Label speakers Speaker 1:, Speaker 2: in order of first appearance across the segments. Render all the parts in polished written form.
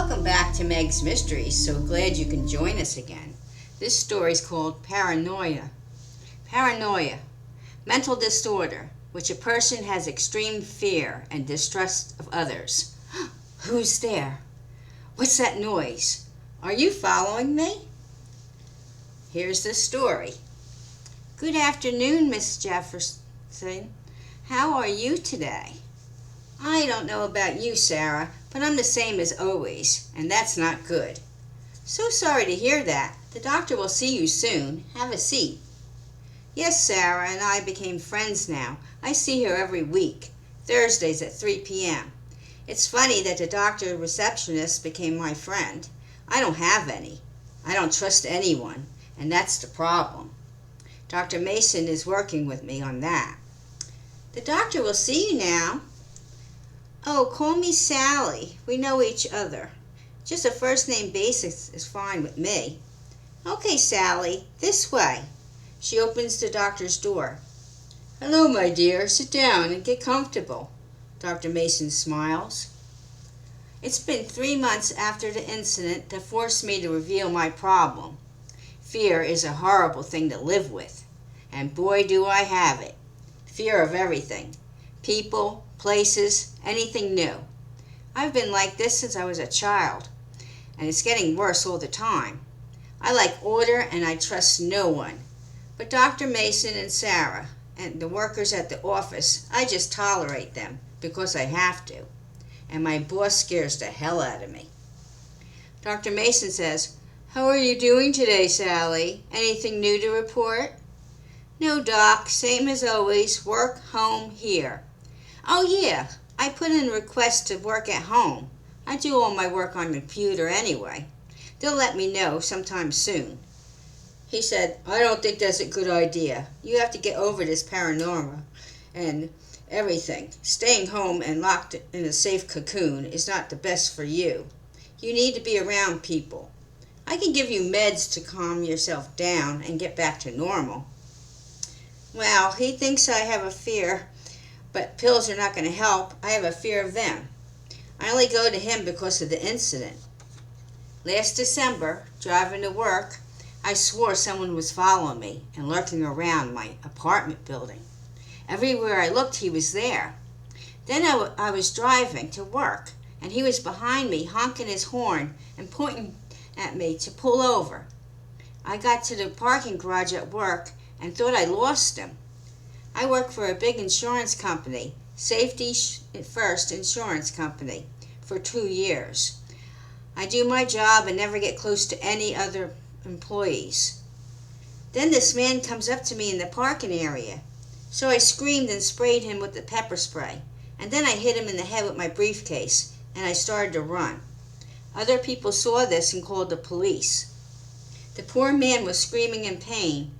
Speaker 1: Welcome back to Meg's Mysteries. So glad you can join us again. This story is called Paranoia. Paranoia, mental disorder, which a person has extreme fear and distrust of others. Who's there? What's that noise? Are you following me? Here's the story. Good afternoon, Miss Jefferson. How are you today? I don't know about you, Sarah, but I'm the same as always, and that's not good. So sorry to hear that. The doctor will see you soon. Have a seat. Yes, Sarah and I became friends now. I see her every week, Thursdays at 3 p.m. It's funny that the doctor receptionist became my friend. I don't have any. I don't trust anyone, and that's the problem. Dr. Mason is working with me on that. The doctor will see you now. Oh, call me Sally. We know each other. Just a first name basis is fine with me. Okay, Sally, this way. She opens the doctor's door. Hello, my dear. Sit down and get comfortable. Dr. Mason smiles. It's been 3 months after the incident that forced me to reveal my problem. Fear is a horrible thing to live with. And boy, do I have it. Fear of everything. People, places, anything new. I've been like this since I was a child, and it's getting worse all the time. I like order and I trust no one. But Dr. Mason and Sarah and the workers at the office, I just tolerate them because I have to. And my boss scares the hell out of me. Dr. Mason says, How are you doing today, Sally? Anything new to report? No, Doc, same as always, work, home, here. Oh yeah, I put in a request to work at home. I do all my work on the computer anyway. They'll let me know sometime soon. He said, I don't think that's a good idea. You have to get over this paranoia and everything. Staying home and locked in a safe cocoon is not the best for you. You need to be around people. I can give you meds to calm yourself down and get back to normal. Well, he thinks I have a fear, but pills are not going to help. I have a fear of them. I only go to him because of the incident. Last December, driving to work, I swore someone was following me and lurking around my apartment building. Everywhere I looked, he was there. Then I was driving to work, and he was behind me, honking his horn and pointing at me to pull over. I got to the parking garage at work and thought I lost him. I work for a big insurance company, Safety First Insurance Company, for 2 years. I do my job and never get close to any other employees. Then this man comes up to me in the parking area. So I screamed and sprayed him with the pepper spray. And then I hit him in the head with my briefcase, and I started to run. Other people saw this and called the police. The poor man was screaming in pain.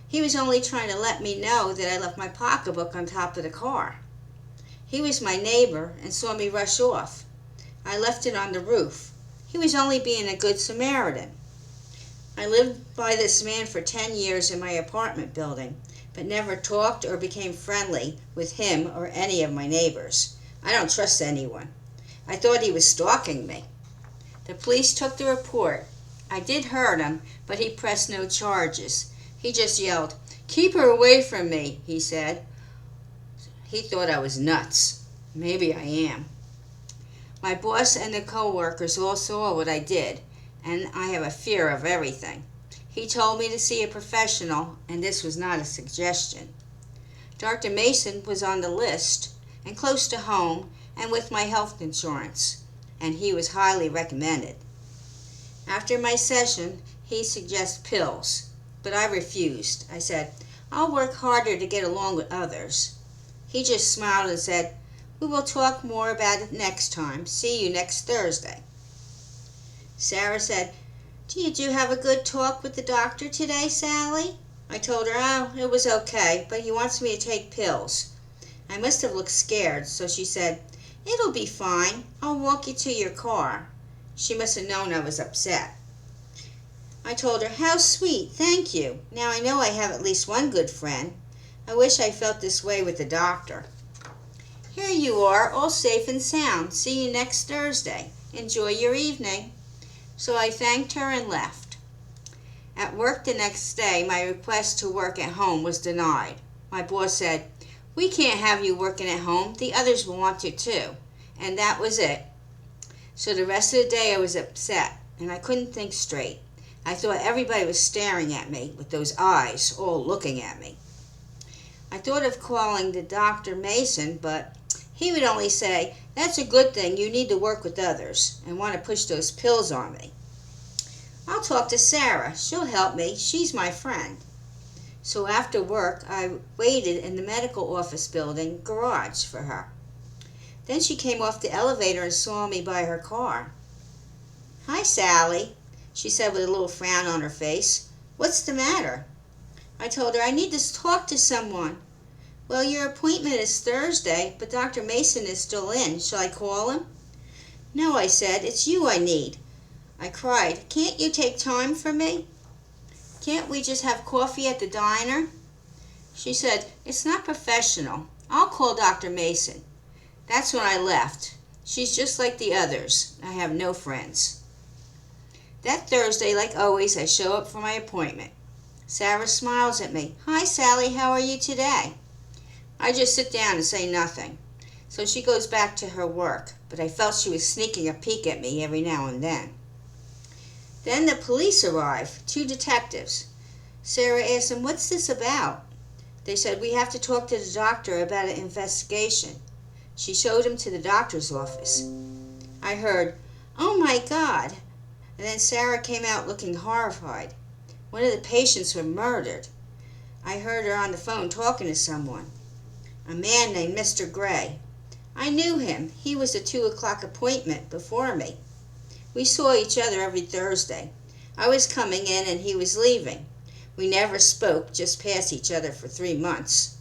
Speaker 1: He was only trying to let me know that I left my pocketbook on top of the car. He was my neighbor and saw me rush off. I left it on the roof. He was only being a good Samaritan. I lived by this man for 10 years in my apartment building, but never talked or became friendly with him or any of my neighbors. I don't trust anyone. I thought he was stalking me. The police took the report. I did hurt him, but he pressed no charges. He just yelled, Keep her away from me, he said. He thought I was nuts. Maybe I am. My boss and the co-workers all saw what I did, and I have a fear of everything. He told me to see a professional, and this was not a suggestion. Dr. Mason was on the list, and close to home, and with my health insurance, and he was highly recommended. After my session, he suggested pills, but I refused. I said, I'll work harder to get along with others. He just smiled and said, We will talk more about it next time. See you next Thursday. Sarah said, Did you have a good talk with the doctor today, Sally? I told her, Oh, it was okay, but he wants me to take pills. I must have looked scared, so she said, It'll be fine. I'll walk you to your car. She must have known I was upset. I told her, How sweet, thank you. Now I know I have at least one good friend. I wish I felt this way with the doctor. Here you are, all safe and sound. See you next Thursday. Enjoy your evening." So I thanked her and left. At work the next day, my request to work at home was denied. My boss said, "We can't have you working at home. The others will want you too." And that was it. So the rest of the day I was upset, and I couldn't think straight. I thought everybody was staring at me with those eyes all looking at me. I thought of calling the Dr. Mason, but he would only say, "That's a good thing, you need to work with others," and want to push those pills on me. "I'll talk to Sarah. She'll help me. She's my friend." So after work, I waited in the medical office building garage for her. Then she came off the elevator and saw me by her car. "Hi, Sally," she said with a little frown on her face. "What's the matter?" I told her, "I need to talk to someone." "Well, your appointment is Thursday, but Dr. Mason is still in. Shall I call him?" "No," I said, "it's you I need." I cried, "Can't you take time for me? Can't we just have coffee at the diner?" She said, "It's not professional. I'll call Dr. Mason." That's when I left. She's just like the others. I have no friends. That Thursday, like always, I show up for my appointment. Sarah smiles at me. "Hi, Sally, how are you today?" I just sit down and say nothing. So she goes back to her work, but I felt she was sneaking a peek at me every now and then. Then the police arrive, 2 detectives. Sarah asked them, "What's this about?" They said, "We have to talk to the doctor about an investigation." She showed him to the doctor's office. I heard, "Oh my God," and then Sarah came out looking horrified. One of the patients was murdered. I heard her on the phone talking to someone. A man named Mr. Gray. I knew him. He was a 2 o'clock appointment before me. We saw each other every Thursday. I was coming in and he was leaving. We never spoke, just passed each other for 3 months.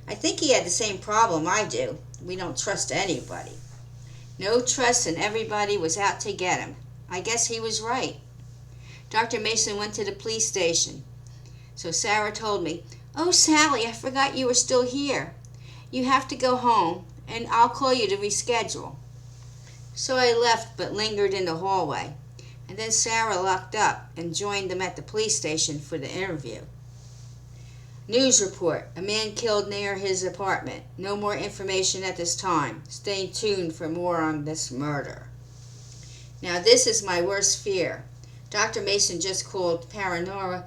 Speaker 1: I think he had the same problem I do. We don't trust anybody. No trust, and everybody was out to get him. I guess he was right. Dr. Mason went to the police station. So Sarah told me, "Oh, Sally, I forgot you were still here. You have to go home, and I'll call you to reschedule." So I left but lingered in the hallway, and then Sarah locked up and joined them at the police station for the interview. News report, a man killed near his apartment. No more information at this time. Stay tuned for more on this murder. Now this is my worst fear. Dr. Mason just called Paranoia,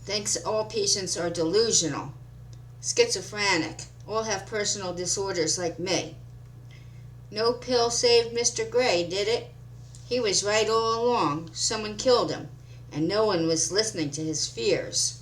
Speaker 1: thinks all patients are delusional, schizophrenic, all have personal disorders like me. No pill saved Mr. Gray, did it? He was right all along. Someone killed him, and no one was listening to his fears.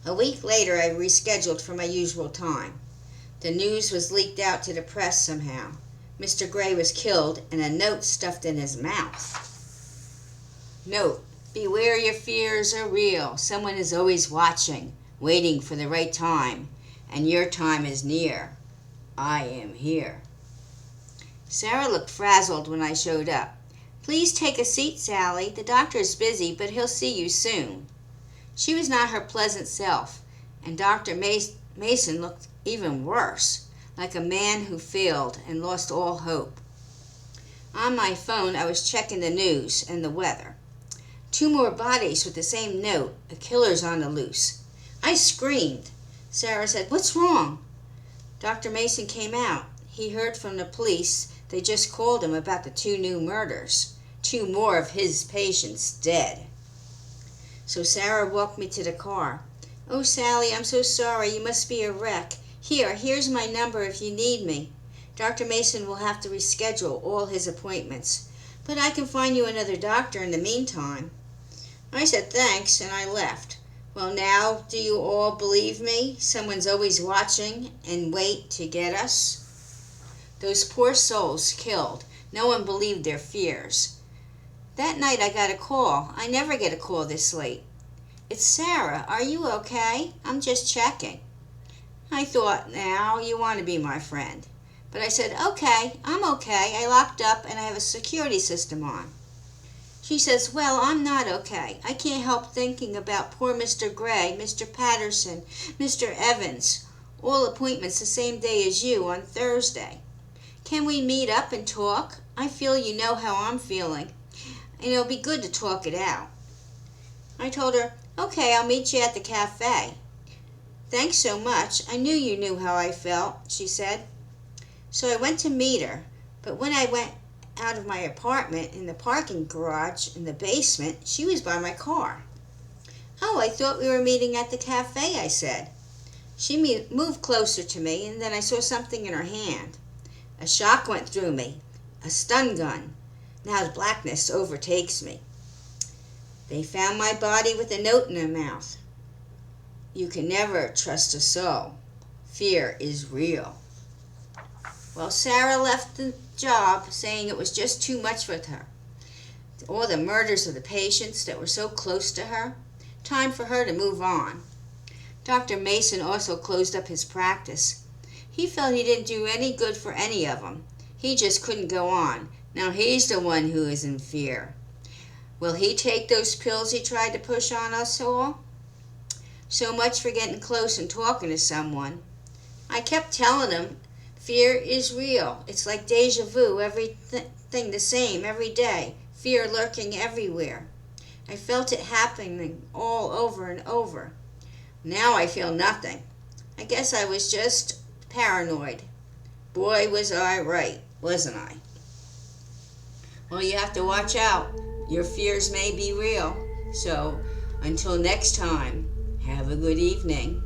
Speaker 1: A week later, I rescheduled for my usual time. The news was leaked out to the press somehow. Mr. Gray was killed, and a note stuffed in his mouth. Note, beware your fears are real. Someone is always watching, waiting for the right time, and your time is near. I am here. Sarah looked frazzled when I showed up. "Please take a seat, Sally. The doctor is busy, but he'll see you soon." She was not her pleasant self, and Dr. Mason looked even worse, like a man who failed and lost all hope. On my phone, I was checking the news and the weather. 2 more bodies with the same note. A killer's on the loose. I screamed. Sarah said, "What's wrong?" Dr. Mason came out. He heard from the police. They just called him about the 2 new murders. 2 more of his patients dead. So Sarah walked me to the car. "Oh, Sally, I'm so sorry. You must be a wreck. Here's my number if you need me. Dr. Mason will have to reschedule all his appointments, but I can find you another doctor in the meantime." I said thanks, and I left. Well, now, do you all believe me? Someone's always watching and wait to get us. Those poor souls killed. No one believed their fears. That night I got a call. I never get a call this late. "It's Sarah. Are you okay? I'm just checking." I thought, now you want to be my friend. But I said, "Okay, I'm okay. I locked up and I have a security system on." She says, "Well, I'm not okay. I can't help thinking about poor Mr. Gray, Mr. Patterson, Mr. Evans, all appointments the same day as you on Thursday. Can we meet up and talk? I feel you know how I'm feeling, and it'll be good to talk it out." I told her, "Okay, I'll meet you at the cafe." "Thanks so much. I knew you knew how I felt," she said. So I went to meet her, but when I went out of my apartment in the parking garage in the basement, she was by my car. "Oh, I thought we were meeting at the cafe," I said. She moved closer to me, and then I saw something in her hand. A shock went through me, a stun gun. Now the blackness overtakes me. "They found my body with a note in her mouth. You can never trust a soul. Fear is real." Well, Sarah left the job saying it was just too much with her. All the murders of the patients that were so close to her. Time for her to move on. Dr. Mason also closed up his practice. He felt he didn't do any good for any of them. He just couldn't go on. Now he's the one who is in fear. Will he take those pills he tried to push on us all? So much for getting close and talking to someone. I kept telling him, fear is real. It's like deja vu, everything the same every day. Fear lurking everywhere. I felt it happening all over and over. Now I feel nothing. I guess I was just paranoid. Boy, was I right, wasn't I? Well, you have to watch out. Your fears may be real. So, until next time, have a good evening.